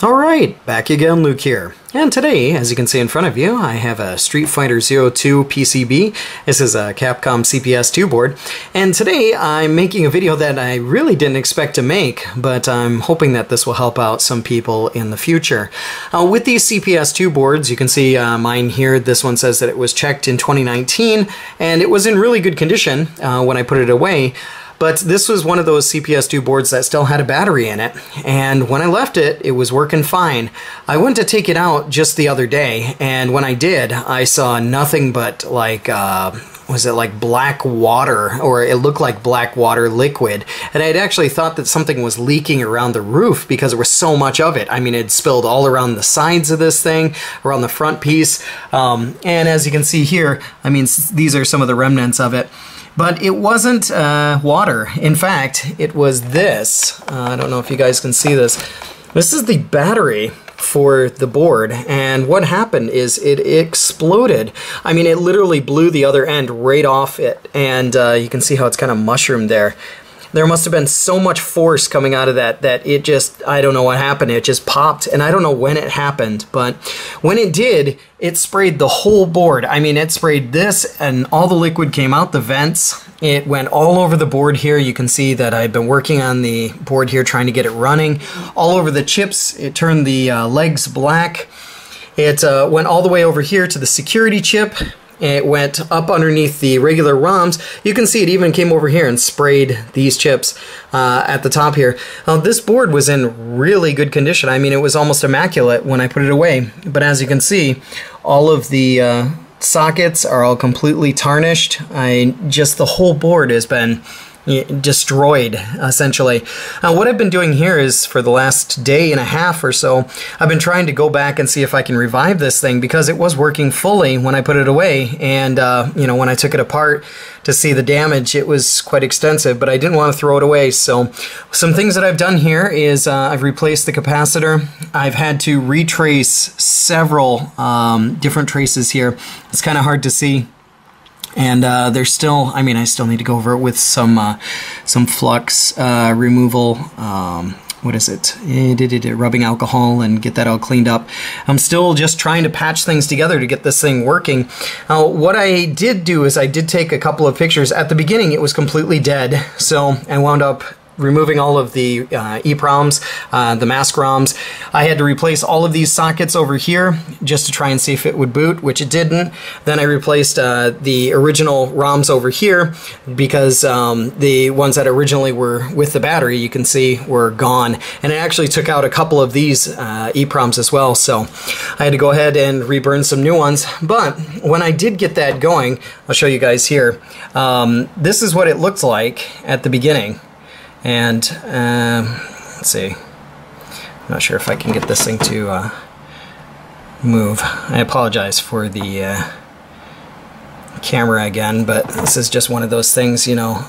Alright, back again, Luke here. And today, as you can see in front of you, I have a Street Fighter 02 PCB. This is a Capcom CPS2 board. And today I'm making a video that I really didn't expect to make, but I'm hoping that this will help out some people in the future. With these CPS2 boards, you can see mine here. This one says that it was checked in 2019, and it was in really good condition when I put it away. But this was one of those CPS2 boards that still had a battery in it, and when I left it, it was working fine. I went to take it out just the other day, and when I did, I saw nothing but like, was it like black water, or it looked like black water liquid, and I had actually thought that something was leaking around the roof because there was so much of it. I mean, it spilled all around the sides of this thing, around the front piece, and as you can see here, I mean, these are some of the remnants of it. But it wasn't water. In fact, it was this. I don't know if you guys can see this. This is the battery for the board, and what happened is it exploded. I mean, it literally blew the other end right off it, and you can see how it's kind of mushroomed there. There must have been so much force coming out of that it just, I don't know what happened, it just popped, and I don't know when it happened, but when it did, it sprayed the whole board. I mean, it sprayed this, and all the liquid came out the vents. It went all over the board here. You can see that I've been working on the board here trying to get it running. All over the chips, it turned the legs black. It went all the way over here to the security chip. It went up underneath the regular ROMs. You can see it even came over here and sprayed these chips at the top here. This board was in really good condition. I mean, it was almost immaculate when I put it away. But as you can see, all of the sockets are all completely tarnished. Just the whole board has been destroyed, essentially. What I've been doing here is, for the last day and a half or so, I've been trying to go back and see if I can revive this thing, because it was working fully when I put it away, and you know, when I took it apart to see the damage, it was quite extensive, but I didn't want to throw it away. So some things that I've done here is I've replaced the capacitor. I've had to retrace several different traces here. It's kind of hard to see. And there's still, I mean, I still need to go over it with some flux removal, what is it, rubbing alcohol, and get that all cleaned up. I'm still just trying to patch things together to get this thing working. What I did do is I did take a couple of pictures. At the beginning, it was completely dead, so I wound up removing all of the EPROMs, the mask ROMs. I had to replace all of these sockets over here just to try and see if it would boot, which it didn't. Then I replaced the original ROMs over here, because the ones that originally were with the battery, you can see, were gone. And it actually took out a couple of these EPROMs as well, so I had to go ahead and reburn some new ones. But when I did get that going, I'll show you guys here. This is what it looked like at the beginning. And let's see, I'm not sure if I can get this thing to move. I apologize for the camera again, but this is just one of those things, you know.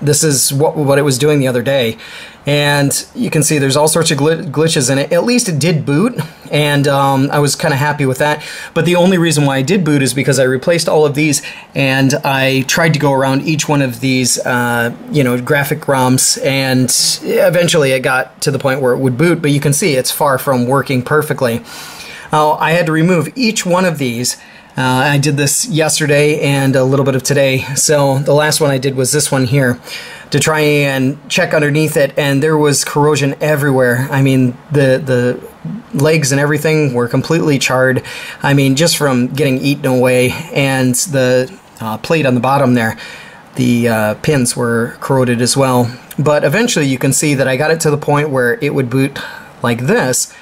This is what it was doing the other day, and you can see there's all sorts of glitches in it. At least it did boot, and I was kind of happy with that. But the only reason why I did boot is because I replaced all of these, and I tried to go around each one of these, you know, graphic ROMs, and eventually it got to the point where it would boot. But you can see it's far from working perfectly. I had to remove each one of these. I did this yesterday and a little bit of today. So the last one I did was this one here, to try and check underneath it, and there was corrosion everywhere. I mean, the legs and everything were completely charred. I mean, just from getting eaten away, and the plate on the bottom there, the pins were corroded as well. But eventually you can see that I got it to the point where it would boot like this.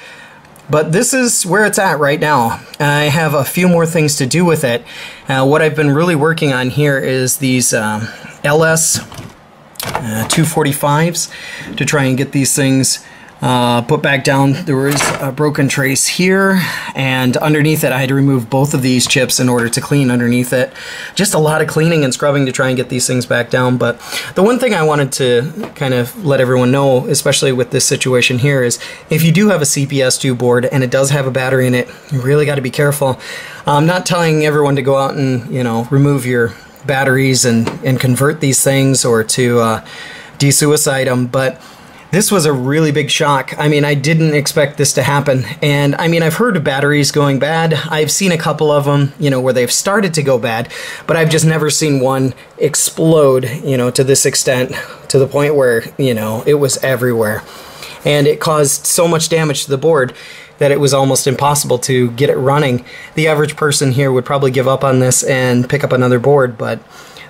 But this is where it's at right now. I have a few more things to do with it. What I've been really working on here is these LS 245s to try and get these things put back down. There was a broken trace here, and underneath it I had to remove both of these chips in order to clean underneath it. Just a lot of cleaning and scrubbing to try and get these things back down. But the one thing I wanted to kind of let everyone know, especially with this situation here, is if you do have a CPS2 board and it does have a battery in it, you really got to be careful. I'm not telling everyone to go out and, you know, remove your batteries and convert these things, or to de-suicide them, but This was a really big shock. I mean, I didn't expect this to happen. And I mean, I've heard of batteries going bad. I've seen a couple of them, you know, where they've started to go bad, but I've just never seen one explode, you know, to this extent, to the point where, you know, it was everywhere. And it caused so much damage to the board that it was almost impossible to get it running. The average person here would probably give up on this and pick up another board, but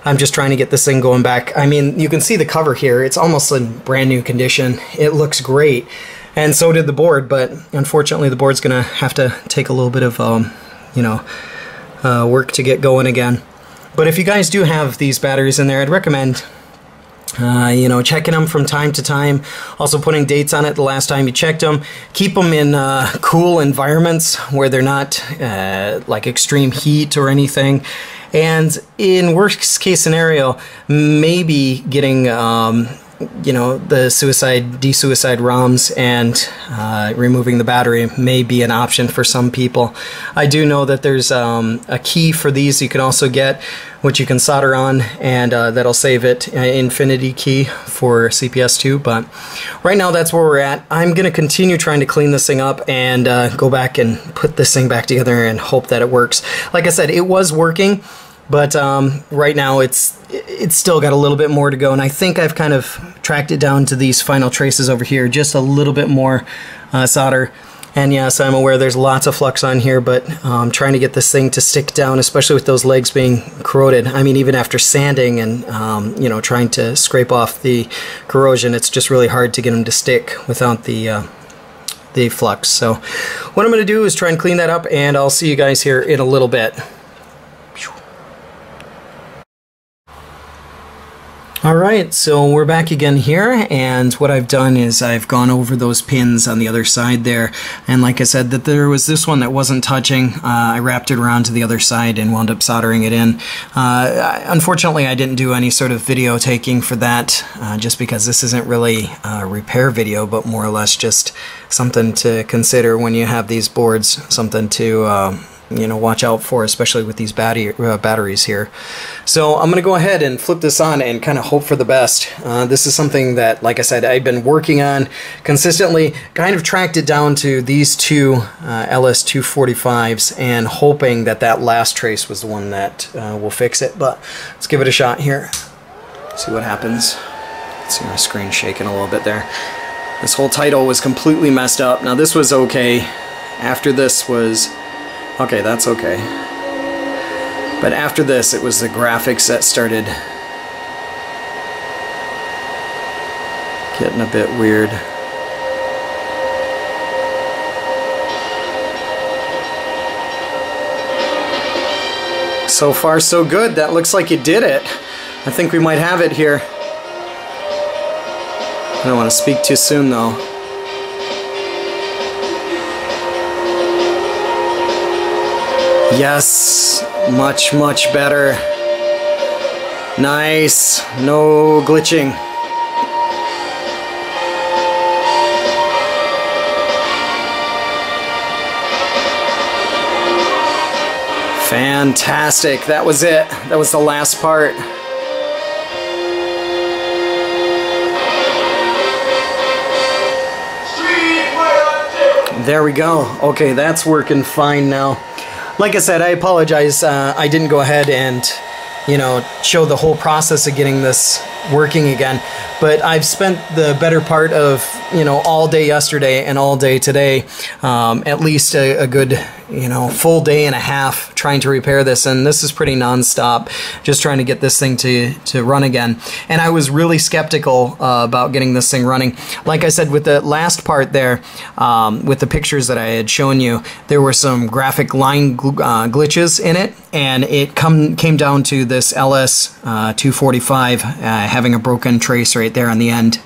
I'm just trying to get this thing going back. I mean, you can see the cover here. It's almost in brand new condition. It looks great. And so did the board, but unfortunately the board's gonna have to take a little bit of, you know, work to get going again. But if you guys do have these batteries in there, I'd recommend you know, checking them from time to time. Also putting dates on it the last time you checked them. Keep them in cool environments where they're not like extreme heat or anything. And in worst case scenario, maybe getting you know, the de-suicide ROMs and removing the battery may be an option for some people. I do know that there's a key for these you can also get, which you can solder on, and that'll save it, infinity key for CPS2. But right now that's where we're at. I'm going to continue trying to clean this thing up and go back and put this thing back together and hope that it works. Like I said, it was working, but right now it's still got a little bit more to go, and I think I've kind of tracked it down to these final traces over here, just a little bit more solder. And yes, I'm aware there's lots of flux on here, but trying to get this thing to stick down, especially with those legs being corroded. I mean, even after sanding and you know, trying to scrape off the corrosion, it's just really hard to get them to stick without the flux. So what I'm going to do is try and clean that up, and I'll see you guys here in a little bit. Alright, so we're back again here, and what I've done is I've gone over those pins on the other side there, and like I said, that there was this one that wasn't touching. I wrapped it around to the other side and wound up soldering it in. Unfortunately, I didn't do any sort of video taking for that, just because this isn't really a repair video, but more or less just something to consider when you have these boards, something to you know, watch out for, especially with these batteries here. So I'm going to go ahead and flip this on and kind of hope for the best. This is something that, like I said, I've been working on consistently, kind of tracked it down to these two LS245s and hoping that that last trace was the one that will fix it. But let's give it a shot here. See what happens. See my screen shaking a little bit there. This whole title was completely messed up. Now this was okay. After this was okay, that's okay. But after this, it was the graphics that started getting a bit weird. So far, so good. That looks like it did it. I think we might have it here. I don't want to speak too soon, though. Yes, much, much better. Nice, no glitching. Fantastic, that was it. That was the last part. There we go. Okay, that's working fine now. Like I said, I apologize. I didn't go ahead and, you know, show the whole process of getting this working again. But I've spent the better part of, you know, all day yesterday and all day today, at least a good, you know, full day and a half trying to repair this, and this is pretty non-stop, just trying to get this thing to run again. And I was really skeptical about getting this thing running. Like I said, with the last part there, with the pictures that I had shown you, there were some graphic line glitches in it, and it came down to this LS245 having a broken trace right there on the end.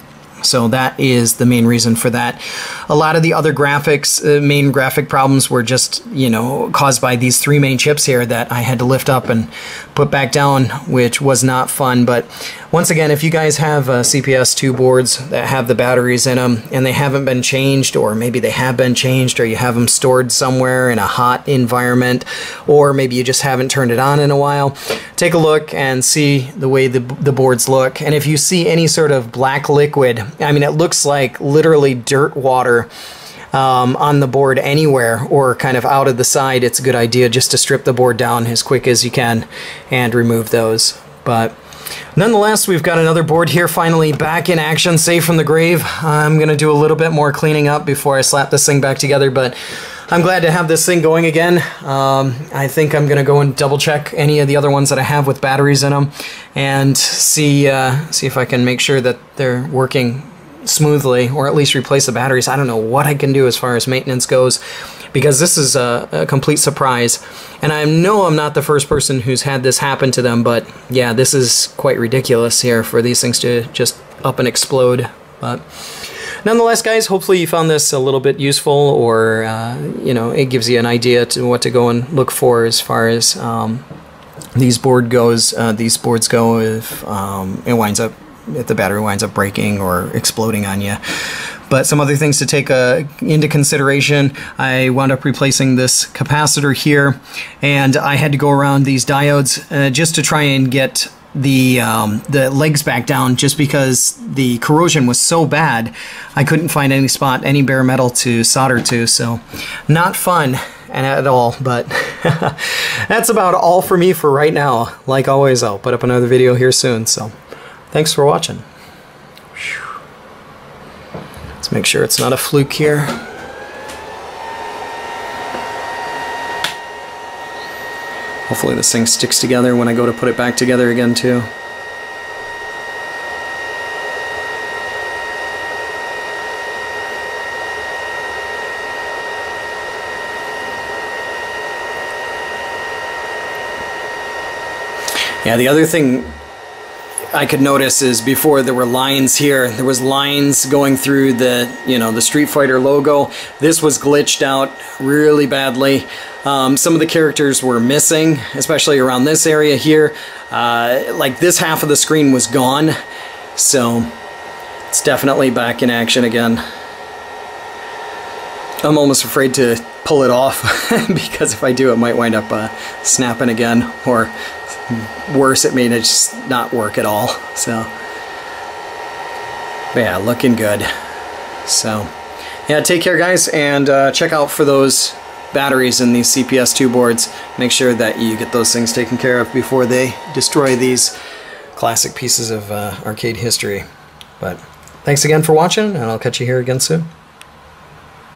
So that is the main reason for that. A lot of the other graphics, main graphic problems were just, you know, caused by these three main chips here that I had to lift up and put back down, which was not fun. But once again, if you guys have CPS2 boards that have the batteries in them and they haven't been changed, or maybe they have been changed, or you have them stored somewhere in a hot environment, or maybe you just haven't turned it on in a while, take a look and see the way the boards look. And if you see any sort of black liquid I mean, it looks like literally dirt water on the board anywhere or kind of out of the side. It's a good idea just to strip the board down as quick as you can and remove those. But nonetheless, we've got another board here finally back in action, safe from the grave. I'm going to do a little bit more cleaning up before I slap this thing back together, but I'm glad to have this thing going again. I think I'm going to go and double check any of the other ones that I have with batteries in them and see if I can make sure that they're working smoothly, or at least replace the batteries. I don't know what I can do as far as maintenance goes, because this is a complete surprise. And I know I'm not the first person who's had this happen to them, but yeah, this is quite ridiculous here for these things to just up and explode. But nonetheless, guys, hopefully you found this a little bit useful, or you know, it gives you an idea to what to go and look for as far as these boards go if if the battery winds up breaking or exploding on you. But some other things to take into consideration: I wound up replacing this capacitor here, and I had to go around these diodes just to try and get the legs back down, just because the corrosion was so bad I couldn't find any spot, any bare metal to solder to. So not fun at all, but that's about all for me for right now. Like always, I'll put up another video here soon, so thanks for watching. Let's make sure it's not a fluke here. Hopefully this thing sticks together when I go to put it back together again too. Yeah, the other thing I could notice is before there were lines here, there was lines going through the, you know, the Street Fighter logo. This was glitched out really badly. Some of the characters were missing, especially around this area here. Like this half of the screen was gone, so it's definitely back in action again. I'm almost afraid to pull it off because if I do, it might wind up snapping again, or worse, it may just not work at all. So, but yeah, looking good. So, yeah, take care, guys, and check out for those batteries in these CPS2 boards. Make sure that you get those things taken care of before they destroy these classic pieces of arcade history. But thanks again for watching, and I'll catch you here again soon.